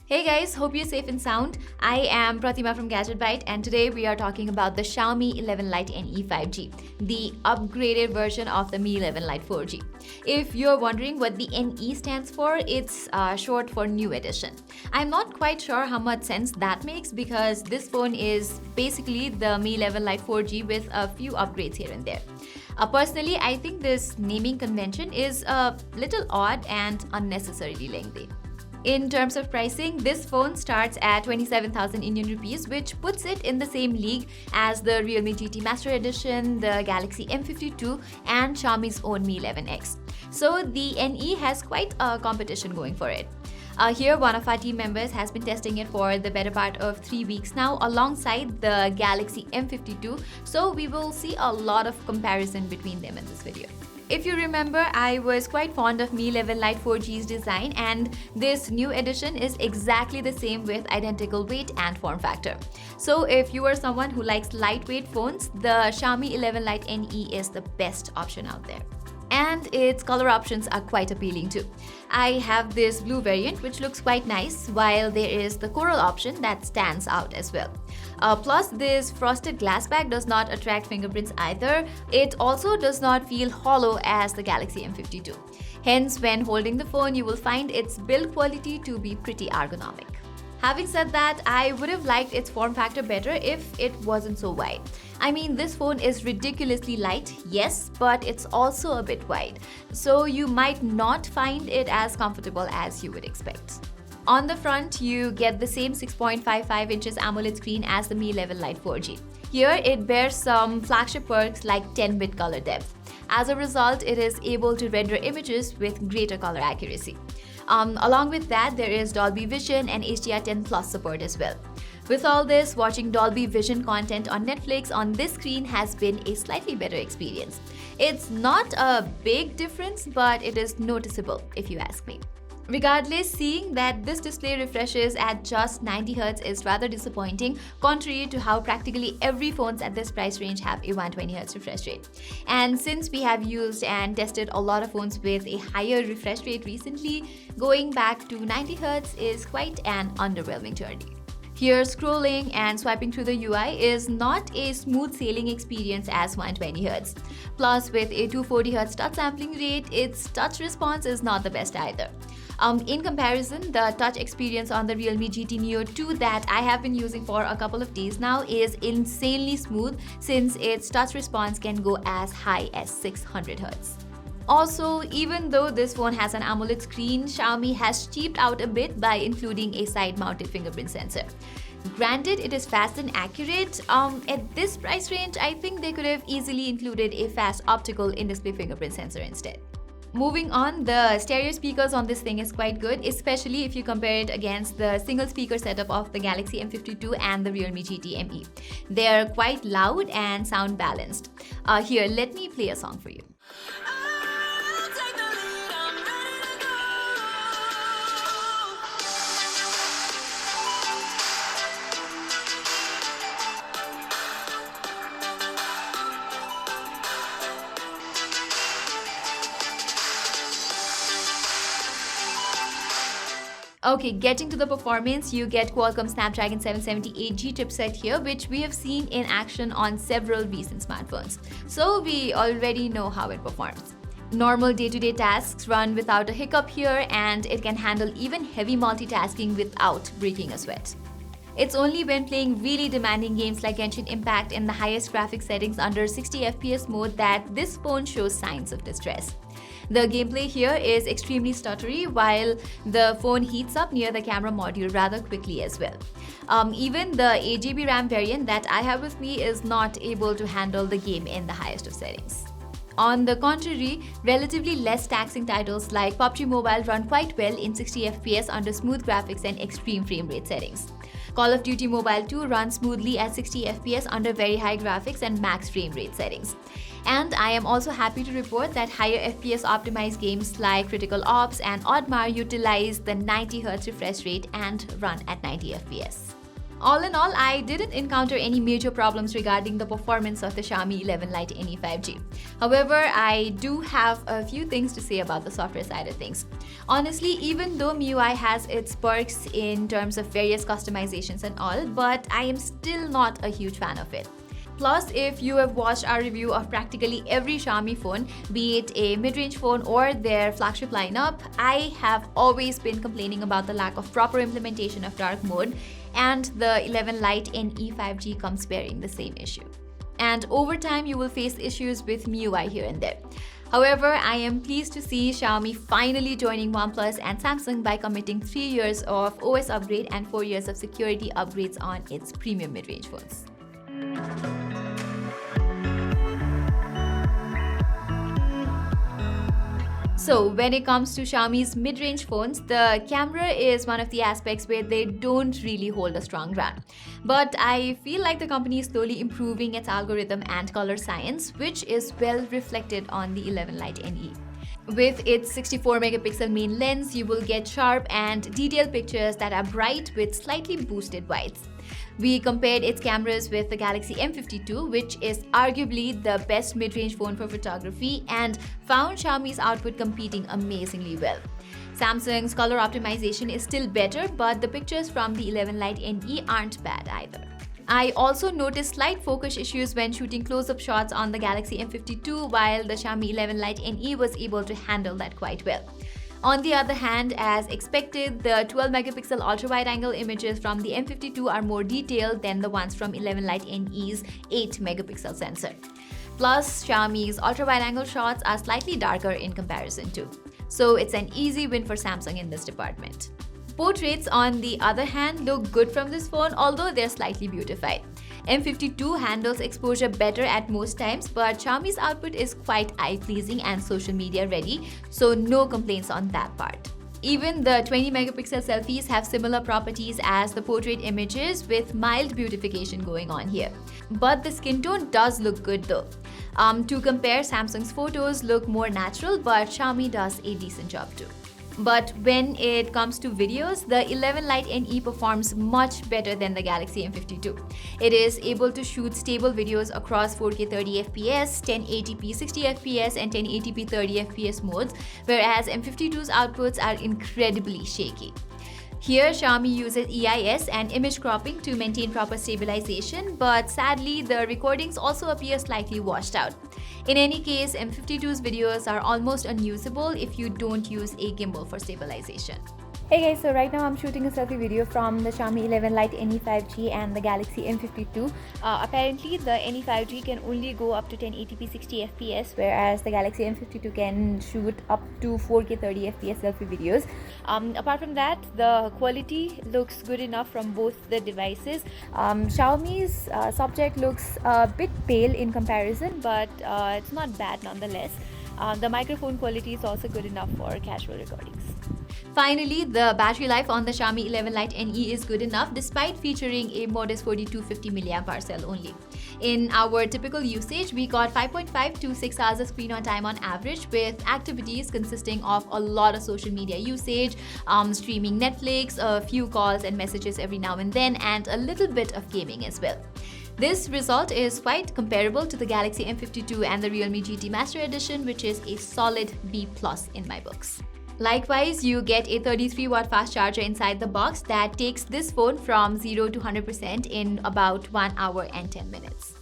Hey guys, hope you're safe and sound. I am Pratima from Gadget Byte, and today we are talking about the Xiaomi 11 Lite NE 5G, the upgraded version of the Mi 11 Lite 4G. If you're wondering what the NE stands for, it's short for New Edition. I'm not quite sure how much sense that makes because this phone is basically the Mi 11 Lite 4G with a few upgrades here and there. Personally, I think this naming convention is a little odd and unnecessarily lengthy. In terms of pricing, this phone starts at 27,000 Indian rupees, which puts it in the same league as the Realme GT Master Edition, the Galaxy M52, and Xiaomi's own Mi 11X. So the NE has quite a competition going for it. Here, one of our team members has been testing it for the better part of 3 weeks now, alongside the Galaxy M52. So we will see a lot of comparison between them in this video. If you remember, I was quite fond of Mi 11 Lite 4G's design, and this new edition is exactly the same with identical weight and form factor. So if you are someone who likes lightweight phones, the Xiaomi 11 Lite NE is the best option out there. And its color options are quite appealing too. I have this blue variant which looks quite nice, while there is the coral option that stands out as well. Plus, this frosted glass back does not attract fingerprints either. It also does not feel hollow as the Galaxy M52. Hence, when holding the phone, you will find its build quality to be pretty ergonomic. Having said that, I would have liked its form factor better if it wasn't so wide. I mean, this phone is ridiculously light, yes, but it's also a bit wide, so you might not find it as comfortable as you would expect. On the front, you get the same 6.55 inches AMOLED screen as the Mi 11 Lite 4G. Here, it bears some flagship perks like 10-bit color depth. As a result, it is able to render images with greater color accuracy. Along with that, there is Dolby Vision and HDR10 Plus support as well. With all this, watching Dolby Vision content on Netflix on this screen has been a slightly better experience. It's not a big difference, but it is noticeable if you ask me. Regardless, seeing that this display refreshes at just 90Hz is rather disappointing, contrary to how practically every phones at this price range have a 120Hz refresh rate. And since we have used and tested a lot of phones with a higher refresh rate recently, going back to 90Hz is quite an underwhelming journey. Here, scrolling and swiping through the UI is not a smooth sailing experience as 120Hz. Plus, with a 240Hz touch sampling rate, its touch response is not the best either. In comparison, the touch experience on the Realme GT Neo 2 that I have been using for a couple of days now is insanely smooth, since its touch response can go as high as 600Hz. Also, even though this phone has an AMOLED screen, Xiaomi has cheaped out a bit by including a side-mounted fingerprint sensor. Granted, it is fast and accurate. At this price range, I think they could have easily included a fast optical in-display fingerprint sensor instead. Moving on, the stereo speakers on this thing is quite good, especially if you compare it against the single speaker setup of the Galaxy M52 and the Realme GT ME. They are quite loud and sound balanced. Here, let me play a song for you. Okay, getting to the performance, you get Qualcomm Snapdragon 778G chipset here, which we have seen in action on several recent smartphones. So we already know how it performs. Normal day-to-day tasks run without a hiccup here, and it can handle even heavy multitasking without breaking a sweat. It's only when playing really demanding games like Genshin Impact in the highest graphics settings under 60 FPS mode that this phone shows signs of distress. The gameplay here is extremely stuttery, while the phone heats up near the camera module rather quickly as well. Even the 8GB RAM variant that I have with me is not able to handle the game in the highest of settings. On the contrary, relatively less taxing titles like PUBG Mobile run quite well in 60 FPS under smooth graphics and extreme frame rate settings. Call of Duty Mobile 2 runs smoothly at 60 FPS under very high graphics and max frame rate settings. And I am also happy to report that higher FPS optimized games like Critical Ops and Oddmar utilize the 90Hz refresh rate and run at 90 FPS. All in all, I didn't encounter any major problems regarding the performance of the Xiaomi 11 Lite NE 5G. However, I do have a few things to say about the software side of things. Honestly, even though MIUI has its perks in terms of various customizations and all, but I am still not a huge fan of it. Plus, if you have watched our review of practically every Xiaomi phone, be it a mid-range phone or their flagship lineup, I have always been complaining about the lack of proper implementation of dark mode, and the 11 Lite NE 5G comes bearing the same issue. And over time, you will face issues with MIUI here and there. However, I am pleased to see Xiaomi finally joining OnePlus and Samsung by committing 3 years of OS upgrade and 4 years of security upgrades on its premium mid-range phones. So when it comes to Xiaomi's mid-range phones, the camera is one of the aspects where they don't really hold a strong ground. But I feel like the company is slowly improving its algorithm and color science, which is well reflected on the 11 Lite NE. With its 64 megapixel main lens, you will get sharp and detailed pictures that are bright with slightly boosted whites. We compared its cameras with the Galaxy M52, which is arguably the best mid-range phone for photography, and found Xiaomi's output competing amazingly well. Samsung's color optimization is still better, but the pictures from the 11 Lite NE aren't bad either. I also noticed slight focus issues when shooting close-up shots on the Galaxy M52, while the Xiaomi 11 Lite NE was able to handle that quite well. On the other hand, as expected, the 12 megapixel ultra-wide-angle images from the M52 are more detailed than the ones from 11 Lite NE's 8 megapixel sensor. Plus, Xiaomi's ultra-wide-angle shots are slightly darker in comparison too. So it's an easy win for Samsung in this department. Portraits, on the other hand, look good from this phone, although they're slightly beautified. M52 handles exposure better at most times, but Xiaomi's output is quite eye-pleasing and social media ready, so no complaints on that part. Even the 20 megapixel selfies have similar properties as the portrait images, with mild beautification going on here. But the skin tone does look good though. To compare, Samsung's photos look more natural, but Xiaomi does a decent job too. But when it comes to videos, the 11 Lite NE performs much better than the Galaxy M52. It is able to shoot stable videos across 4K 30fps, 1080p 60fps and 1080p 30fps modes, whereas M52's outputs are incredibly shaky. Here, Xiaomi uses EIS and image cropping to maintain proper stabilization, but sadly, the recordings also appear slightly washed out. In any case, M52's videos are almost unusable if you don't use a gimbal for stabilization. Hey guys, so right now I'm shooting a selfie video from the Xiaomi 11 Lite NE 5G and the Galaxy M52. Apparently, the NE 5G can only go up to 1080p 60fps, whereas the Galaxy M52 can shoot up to 4K 30fps selfie videos. Apart from that, the quality looks good enough from both the devices. Xiaomi's subject looks a bit pale in comparison, but it's not bad nonetheless. The microphone quality is also good enough for casual recordings. Finally, the battery life on the Xiaomi 11 Lite NE is good enough despite featuring a modest 4250 mAh cell only. In our typical usage, we got 5.5 to 6 hours of screen on time on average, with activities consisting of a lot of social media usage, streaming Netflix, a few calls and messages every now and then, and a little bit of gaming as well. This result is quite comparable to the Galaxy M52 and the Realme GT Master Edition, which is a solid B+ in my books. Likewise, you get a 33-watt fast charger inside the box that takes this phone from 0 to 100% in about 1 hour and 10 minutes.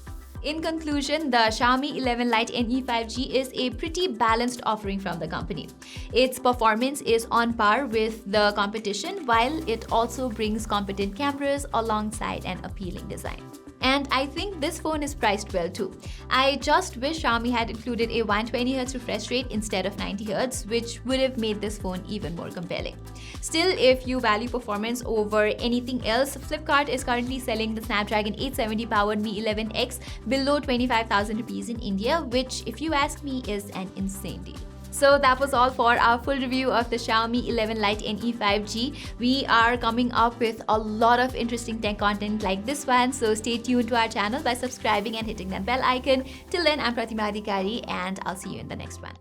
In conclusion, the Xiaomi 11 Lite NE 5G is a pretty balanced offering from the company. Its performance is on par with the competition, while it also brings competent cameras alongside an appealing design. And I think this phone is priced well too. I just wish Xiaomi had included a 120Hz refresh rate instead of 90Hz, which would have made this phone even more compelling. Still, if you value performance over anything else, Flipkart is currently selling the Snapdragon 870 powered Mi 11X below 25,000 rupees in India, which, if you ask me, is an insane deal. So that was all for our full review of the Xiaomi 11 Lite NE 5G. We are coming up with a lot of interesting tech content like this one, so stay tuned to our channel by subscribing and hitting that bell icon. Till then, I'm Pratima Adhikari and I'll see you in the next one.